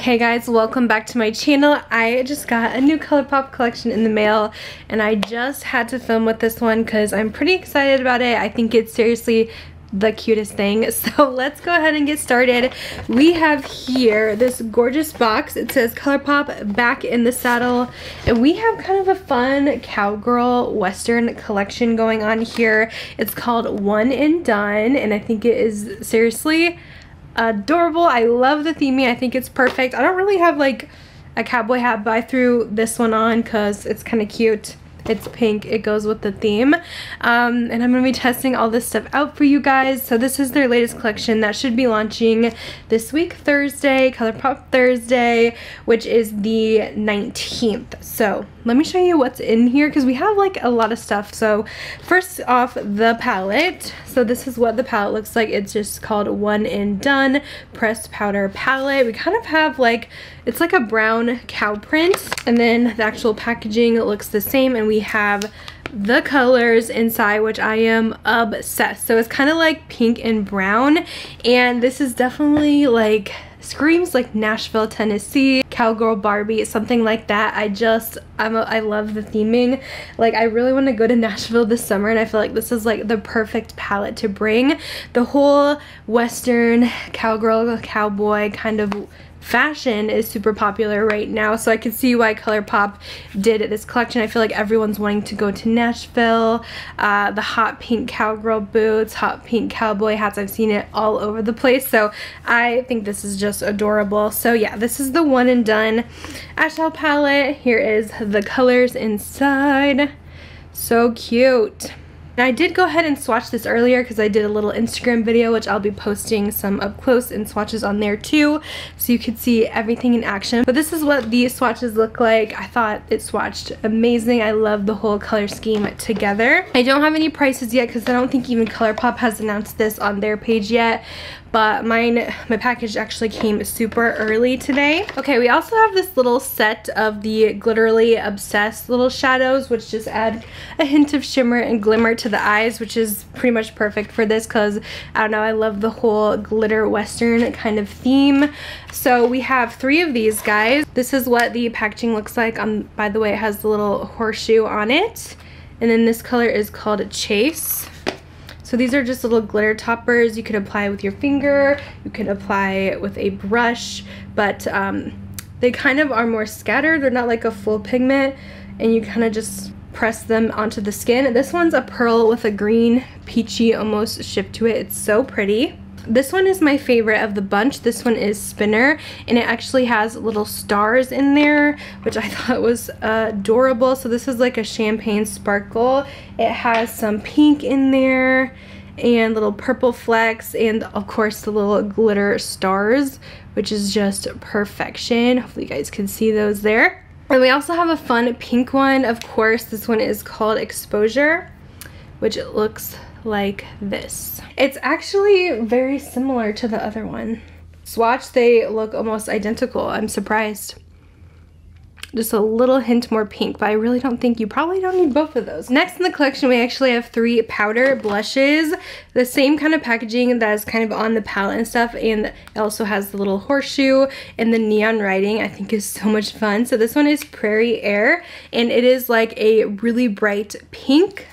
Hey guys, welcome back to my channel. I just got a new Colourpop collection in the mail and I just had to film with this one because I'm pretty excited about it. I think it's seriously the cutest thing. So let's go ahead and get started. We have here this gorgeous box. It says Colourpop Back in the Saddle, and we have kind of a fun cowgirl western collection going on here. It's called One and Done, and I think it is seriously adorable. I love the theming. I think it's perfect. I don't really have like a cowboy hat, but I threw this one on because it's kind of cute. It's pink. It goes with the theme. And I'm going to be testing all this stuff out for you guys. So this is their latest collection that should be launching this week, Thursday, Colourpop Thursday, which is the 19th. So let me show you what's in here because we have like a lot of stuff. So first off, the palette. So this is what the palette looks like. It's just called One and Done Pressed Powder Palette. We kind of have like, it's like a brown cow print, and then the actual packaging looks the same, and we have the colors inside, which I am obsessed. So it's kind of like pink and brown, and this is definitely like screams like Nashville, Tennessee, Cowgirl Barbie, something like that. I love the theming. Like, I really want to go to Nashville this summer, and I feel like this is like the perfect palette to bring. The whole western cowgirl, cowboy kind of fashion is super popular right now, so I can see why Colourpop did this collection. I feel like everyone's wanting to go to Nashville. The hot pink cowgirl boots, hot pink cowboy hats, I've seen it all over the place, so I think this is just adorable. So yeah, this is the One and Done eyeshadow palette. Here is the colors inside. So cute. And I did go ahead and swatch this earlier because I did a little Instagram video, which I'll be posting some up close and swatches on there too, so you could see everything in action. But this is what these swatches look like. I thought it swatched amazing. I love the whole color scheme together. I don't have any prices yet because I don't think even Colourpop has announced this on their page yet, but my package actually came super early today. Okay, we also have this little set of the Glitterally Obsessed little shadows, which just add a hint of shimmer and glimmer to the eyes, which is pretty much perfect for this because, I don't know, I love the whole glitter western kind of theme. So we have 3 of these guys. This is what the packaging looks like. By the way, it has the little horseshoe on it. And then this color is called Chase. So these are just little glitter toppers. You could apply with your finger, you could apply it with a brush, but they kind of are more scattered. They're not like a full pigment, and you kind of just press them onto the skin. This one's a pearl with a green peachy almost shift to it. It's so pretty. This one is my favorite of the bunch. This one is Spinner, and it actually has little stars in there, which I thought was adorable. So this is like a champagne sparkle. It has some pink in there and little purple flecks, and of course the little glitter stars, which is just perfection. Hopefully you guys can see those there. And we also have a fun pink one, of course. This one is called Exposure, which it looks like this. It's actually very similar to the other one. Swatch, they look almost identical. I'm surprised. Just a little hint more pink, but I really don't think you probably don't need both of those. Next in the collection, we actually have 3 powder blushes. The same kind of packaging that is kind of on the palette and stuff, and it also has the little horseshoe, and the neon writing I think is so much fun. So this one is Prairie Air, and it is like a really bright pink.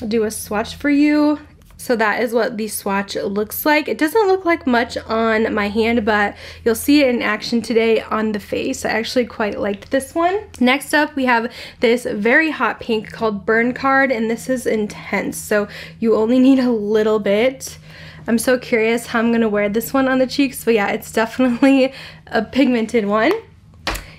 I'll do a swatch for you. So that is what the swatch looks like. It doesn't look like much on my hand, but you'll see it in action today on the face. I actually quite liked this one. Next up, we have this very hot pink called Burn Card, and this is intense, so you only need a little bit. I'm so curious how I'm gonna wear this one on the cheeks, but yeah, it's definitely a pigmented one.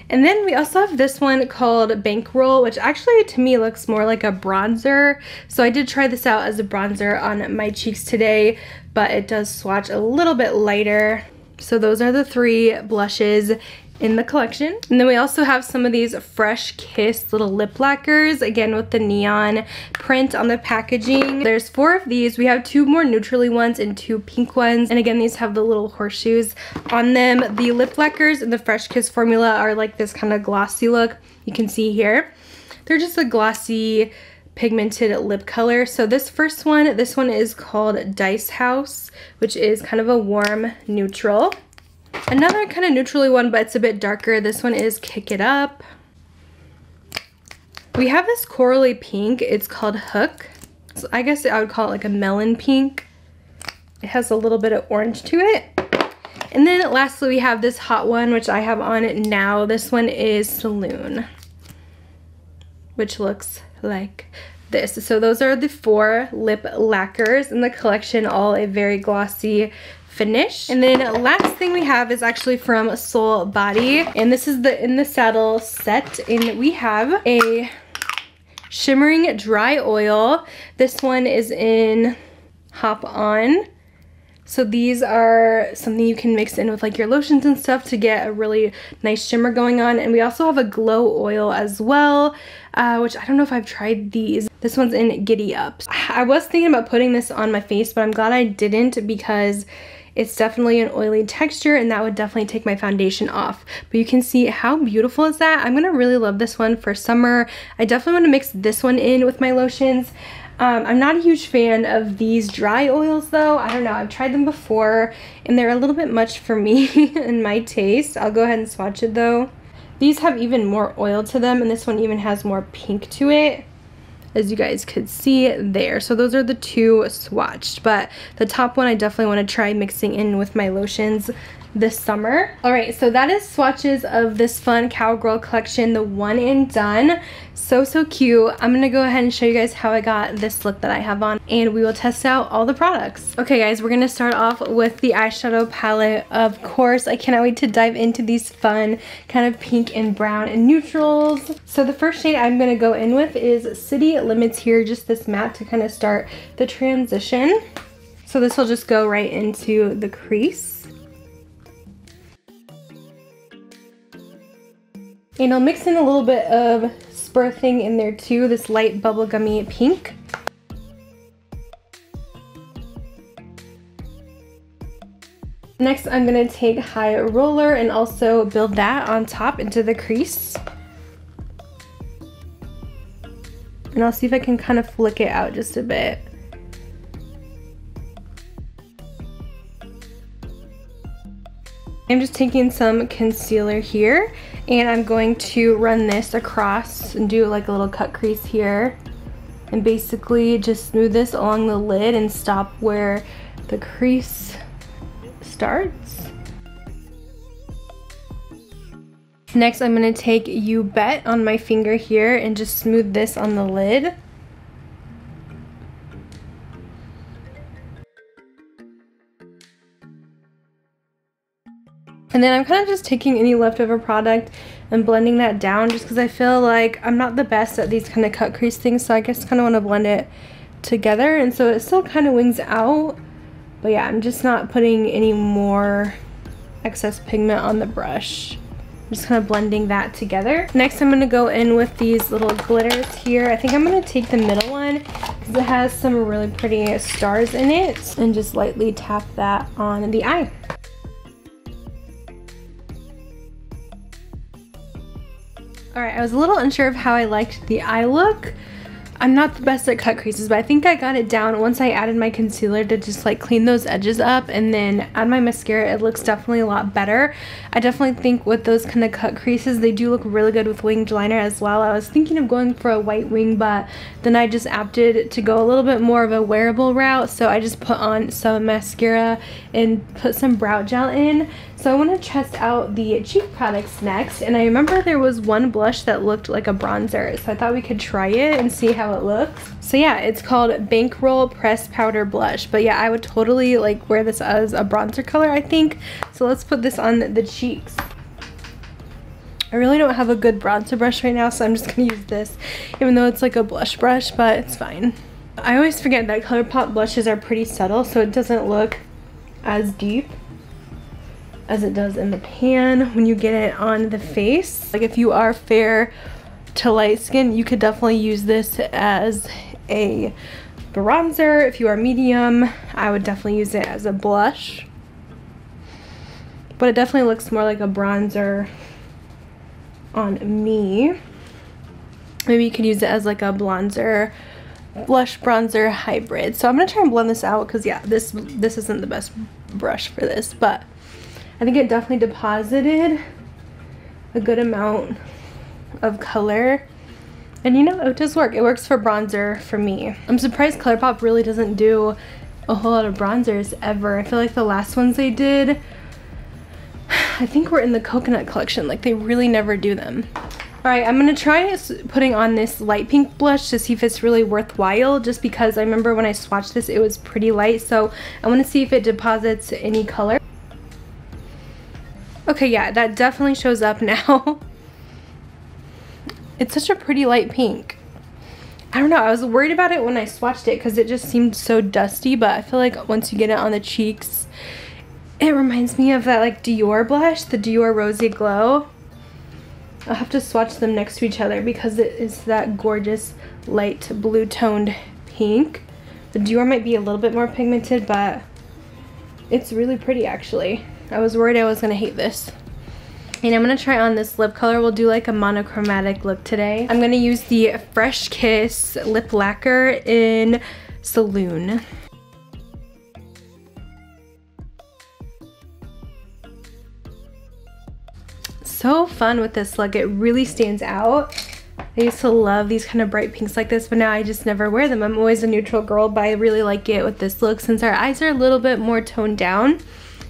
And then we also have this one called Bankroll, which actually to me looks more like a bronzer. So I did try this out as a bronzer on my cheeks today, but it does swatch a little bit lighter. So those are the 3 blushes in the collection. And then we also have some of these Fresh Kiss little lip lacquers, again with the neon print on the packaging. There's 4 of these. We have 2 more neutrally ones and 2 pink ones, and again these have the little horseshoes on them. The lip lacquers in the Fresh Kiss formula are like this kind of glossy look. You can see here they're just a glossy pigmented lip color. So this one is called Dice House, which is kind of a warm neutral. Another kind of neutrally one, but it's a bit darker. This one is Kick It Up. We have this corally pink. It's called Hook. So I guess I would call it like a melon pink. It has a little bit of orange to it. And then lastly, we have this hot one, which I have on it now. This one is Saloon, which looks like this. So those are the 4 lip lacquers in the collection, all a very glossy finish. And then last thing we have is actually from Soul Body, and this is the In the Saddle set, and we have a shimmering dry oil. This one is in Hop On. So these are something you can mix in with like your lotions and stuff to get a really nice shimmer going on. And we also have a glow oil as well, which I don't know if I've tried these. This one's in Giddy Up. I was thinking about putting this on my face, but I'm glad I didn't because it's definitely an oily texture and that would definitely take my foundation off. But you can see how beautiful is that. I'm gonna really love this one for summer. I definitely want to mix this one in with my lotions. I'm not a huge fan of these dry oils though. I don't know, I've tried them before and they're a little bit much for me and my taste. I'll go ahead and swatch it though. These have even more oil to them, and this one even has more pink to it, as you guys could see there. So those are the 2 swatched, but the top one I definitely want to try mixing in with my lotions this summer. Alright, so that is swatches of this fun Cowgirl collection, the one and done. So cute. I'm gonna go ahead and show you guys how I got this look that I have on, and we will test out all the products. Okay guys, we're gonna start off with the eyeshadow palette. Of course, I cannot wait to dive into these fun kind of pink and brown and neutrals. So the first shade I'm gonna go in with is City Limits here, just this matte to kind of start the transition. So this will just go right into the crease. And I'll mix in a little bit of Spur Thing in there too, this light bubblegummy pink. Next, I'm going to take High Roller and also build that on top into the crease. And I'll see if I can kind of flick it out just a bit. I'm just taking some concealer here, and I'm going to run this across and do like a little cut crease here, and basically just smooth this along the lid and stop where the crease starts. Next, I'm going to take You Bet on my finger here and just smooth this on the lid. And then I'm kind of just taking any leftover product and blending that down, just because I feel like I'm not the best at these kind of cut crease things, so I just kind of want to blend it together, and so it still kind of wings out. But yeah, I'm just not putting any more excess pigment on the brush. I'm just kind of blending that together. Next, I'm going to go in with these little glitters here. I think I'm going to take the middle one because it has some really pretty stars in it, and just lightly tap that on the eye. Alright, I was a little unsure of how I liked the eye look. I'm not the best at cut creases, but I think I got it down once I added my concealer to just like clean those edges up, and then add my mascara. It looks definitely a lot better. I definitely think with those kind of cut creases, they do look really good with winged liner as well. I was thinking of going for a white wing, but then I just opted to go a little bit more of a wearable route, so I just put on some mascara and put some brow gel in. So I want to test out the cheek products next, and I remember there was one blush that looked like a bronzer, so I thought we could try it and see how it looks. So yeah, it's called Bankroll Pressed Powder Blush, but yeah, I would totally like wear this as a bronzer color, I think. So let's put this on the cheeks. I really don't have a good bronzer brush right now, so I'm just gonna use this, even though it's like a blush brush, but it's fine. I always forget that Colourpop blushes are pretty subtle, so it doesn't look as deep as it does in the pan when you get it on the face. Like if you are fair to light skin, you could definitely use this as a bronzer. If you are medium, I would definitely use it as a blush. But it definitely looks more like a bronzer on me. Maybe you could use it as like a bronzer, blush bronzer hybrid. So I'm gonna try and blend this out because yeah, this isn't the best brush for this, but I think it definitely deposited a good amount of color. And you know, it does work. It works for bronzer for me. I'm surprised Colourpop really doesn't do a whole lot of bronzers ever. I feel like the last ones they did, I think were in the coconut collection. Like, they really never do them. Alright, I'm gonna try putting on this light pink blush to see if it's really worthwhile, just because I remember when I swatched this it was pretty light, so I want to see if it deposits any color. Okay, yeah, that definitely shows up now. It's such a pretty light pink. I don't know, I was worried about it when I swatched it because it just seemed so dusty, but I feel like once you get it on the cheeks, it reminds me of that like Dior blush, the Dior Rosy Glow. I'll have to swatch them next to each other because it is that gorgeous light blue toned pink. The Dior might be a little bit more pigmented, but it's really pretty actually. I was worried I was gonna hate this. And I'm gonna try on this lip color. We'll do like a monochromatic look today. I'm gonna use the Fresh Kiss lip lacquer in Saloon. So fun with this look. It really stands out. I used to love these kind of bright pinks like this, but now I just never wear them. I'm always a neutral girl, but I really like it with this look since our eyes are a little bit more toned down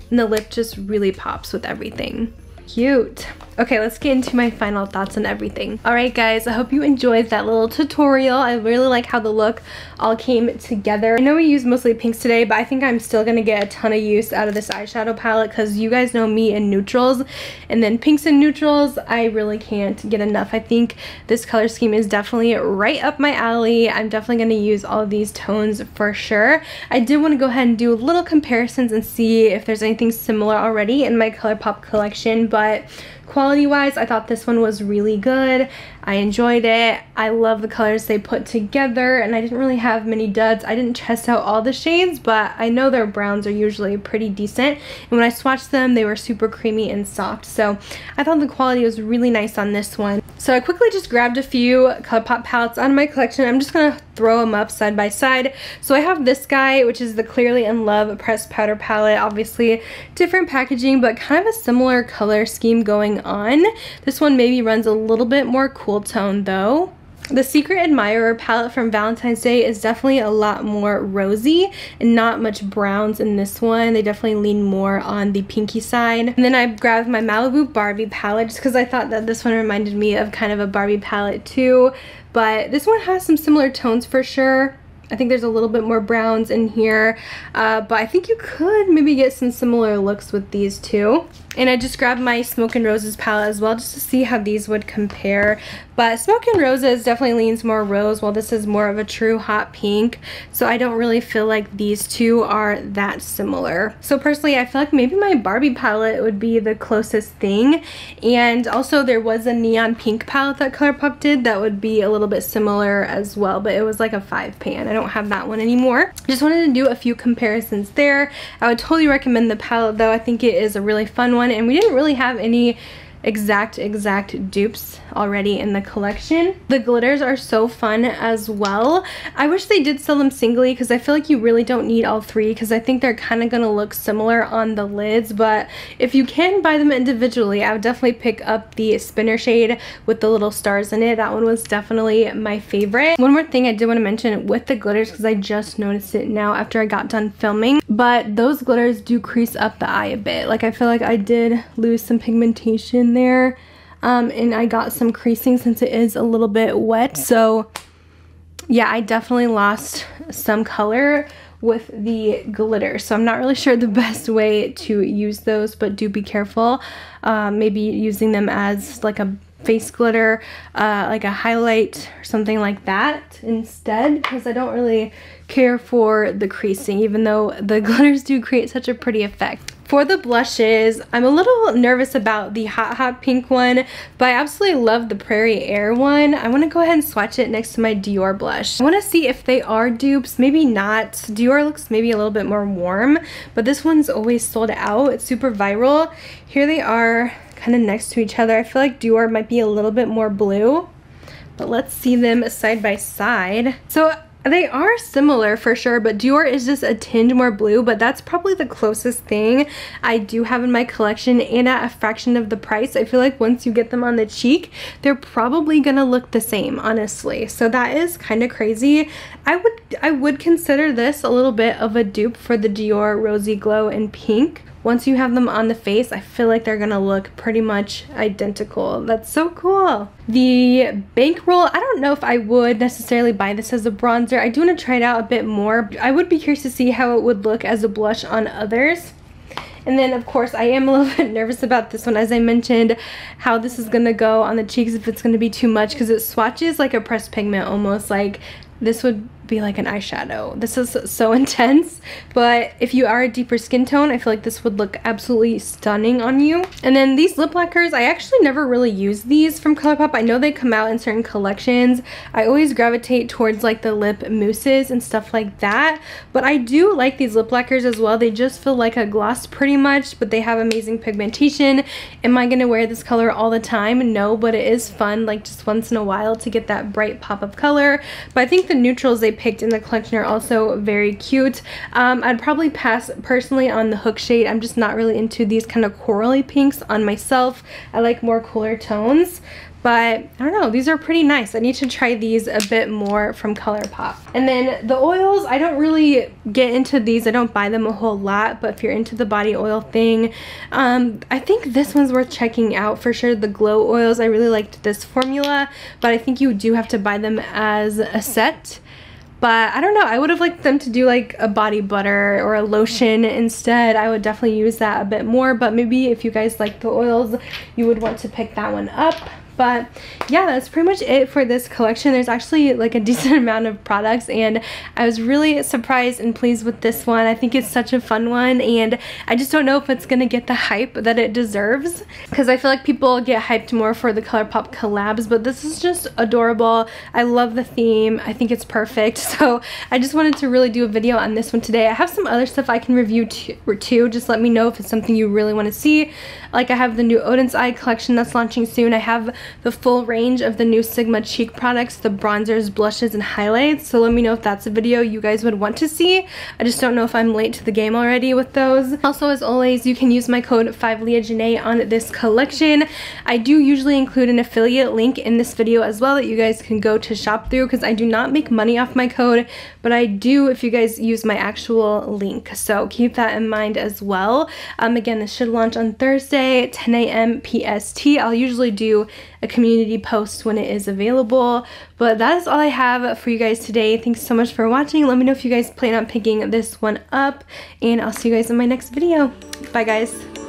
and the lip just really pops with everything. Cute. Okay, let's get into my final thoughts on everything. Alright guys, I hope you enjoyed that little tutorial. I really like how the look all came together. I know we used mostly pinks today, but I think I'm still gonna get a ton of use out of this eyeshadow palette because you guys know me in neutrals, and then pinks and neutrals, I really can't get enough. I think this color scheme is definitely right up my alley. I'm definitely gonna use all of these tones for sure. I did want to go ahead and do little comparisons and see if there's anything similar already in my Colourpop collection, but quality wise, I thought this one was really good. I enjoyed it. I love the colors they put together, and I didn't really have many duds. I didn't test out all the shades, but I know their browns are usually pretty decent, and when I swatched them they were super creamy and soft, so I thought the quality was really nice on this one. So I quickly just grabbed a few Colourpop palettes out of my collection. I'm just gonna throw them up side by side. So I have this guy, which is the Clearly in Love pressed powder palette. Obviously different packaging, but kind of a similar color scheme going on. This one maybe runs a little bit more cool tone though. The Secret Admirer palette from Valentine's Day is definitely a lot more rosy and not much browns in this one. They definitely lean more on the pinky side. And then I grabbed my Malibu Barbie palette just because I thought that this one reminded me of kind of a Barbie palette too. But this one has some similar tones for sure. I think there's a little bit more browns in here, but I think you could maybe get some similar looks with these two. And I just grabbed my Smoke and Roses palette as well just to see how these would compare. But Smoke and Roses definitely leans more rose, while this is more of a true hot pink. So I don't really feel like these two are that similar. So personally, I feel like maybe my Barbie palette would be the closest thing. And also there was a neon pink palette that Colourpop did that would be a little bit similar as well, but it was like a 5-pan. I don't have that one anymore. Just wanted to do a few comparisons there. I would totally recommend the palette though. I think it is a really fun one, and we didn't really have any exact dupes already in the collection. The glitters are so fun as well. I wish they did sell them singly because I feel like you really don't need all three, because I think they're kind of gonna look similar on the lids, but if you can buy them individually, I would definitely pick up the spinner shade with the little stars in it. That one was definitely my favorite. One more thing I did want to mention with the glitters, because I just noticed it now after I got done filming, but those glitters do crease up the eye a bit. Like I feel like I did lose some pigmentation there, and I got some creasing since it is a little bit wet. So yeah, I definitely lost some color with the glitter, so I'm not really sure the best way to use those, but do be careful. Maybe using them as like a face glitter, like a highlight or something like that instead, because I don't really care for the creasing, even though the glitters do create such a pretty effect. For the blushes, I'm a little nervous about the hot pink one, but I absolutely love the Prairie Air one. I want to go ahead and swatch it next to my Dior blush. I want to see if they are dupes, maybe not. Dior looks maybe a little bit more warm, but this one's always sold out. It's super viral. Here they are kind of next to each other. I feel like Dior might be a little bit more blue, but let's see them side by side. So They are similar for sure, but Dior is just a tinge more blue, but that's probably the closest thing I do have in my collection, and at a fraction of the price. I feel like once you get them on the cheek, they're probably gonna look the same, honestly. So that is kind of crazy. I would consider this a little bit of a dupe for the Dior Rosy Glow in pink. Once you have them on the face, I feel like they're gonna look pretty much identical. That's so cool. The Bankroll, I don't know if I would necessarily buy this as a bronzer. I do want to try it out a bit more. I would be curious to see how it would look as a blush on others. And then, of course, I am a little bit nervous about this one, as I mentioned, how this is gonna go on the cheeks, if it's gonna be too much, because it swatches like a pressed pigment almost. Like, this would be like an eyeshadow. This is so intense, but if you are a deeper skin tone, I feel like this would look absolutely stunning on you. And then these lip lacquers, I actually never really use these from Colourpop. I know they come out in certain collections. I always gravitate towards like the lip mousses and stuff like that, but I do like these lip lacquers as well. They just feel like a gloss pretty much, but they have amazing pigmentation. Am I gonna wear this color all the time? No, but it is fun, like just once in a while, to get that bright pop of color. But I think the neutrals they picked in the collection are also very cute. I'd probably pass personally on the Hook shade. I'm just not really into these kind of corally pinks on myself. I like more cooler tones. But I don't know, these are pretty nice. I need to try these a bit more from Colourpop. And then the oils, I don't really get into these. I don't buy them a whole lot, but if you're into the body oil thing, I think this one's worth checking out for sure. The Glow oils, I really liked this formula, but I think you do have to buy them as a set. But I don't know, I would have liked them to do like a body butter or a lotion instead. I would definitely use that a bit more, but maybe if you guys like the oils, you would want to pick that one up. But yeah, that's pretty much it for this collection. There's actually like a decent amount of products, and I was really surprised and pleased with this one. I think it's such a fun one, and I just don't know if it's gonna get the hype that it deserves, because I feel like people get hyped more for the Colourpop collabs, but this is just adorable. I love the theme. I think it's perfect. So I just wanted to really do a video on this one today. I have some other stuff I can review too. Just let me know if it's something you really want to see. Like, I have the new Odin's Eye collection that's launching soon. I have the full range of the new Sigma cheek products, the bronzers, blushes, and highlights. So let me know if that's a video you guys would want to see. I just don't know if I'm late to the game already with those. Also, as always, you can use my code 5LeahJanae on this collection. I do usually include an affiliate link in this video as well that you guys can go to shop through, because I do not make money off my code, but I do if you guys use my actual link. So keep that in mind as well. Again, this should launch on Thursday, 10 a.m. PST. I'll usually do a community post when it is available, but that is all I have for you guys today. Thanks so much for watching. Let me know if you guys plan on picking this one up, and I'll see you guys in my next video. Bye guys.